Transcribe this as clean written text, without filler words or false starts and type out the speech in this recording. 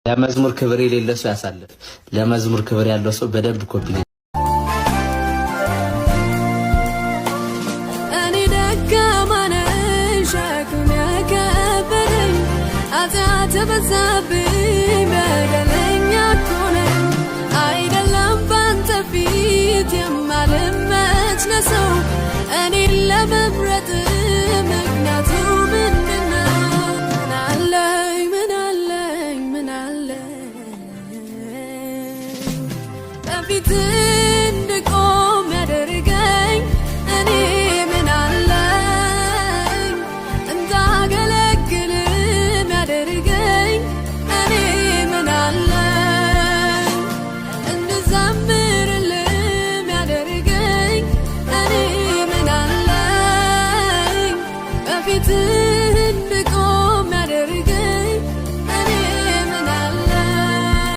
ለመዝሙር ክብር የሌለው ሰው ያሳልፍ። ለመዝሙር ክብር ያለው ሰው በደንብ ኮፒ እኔ ደካማ ነኝ ሸክም የከበደኝ ኃጢአት የበዛብኝ በደለኛ እኮ ነኝ አይደለም ባንተ ፊት የማልመች ለሰው እኔን ለመምረጥ ምክንያቱ ምንድነው? ምን አለኝ በፊት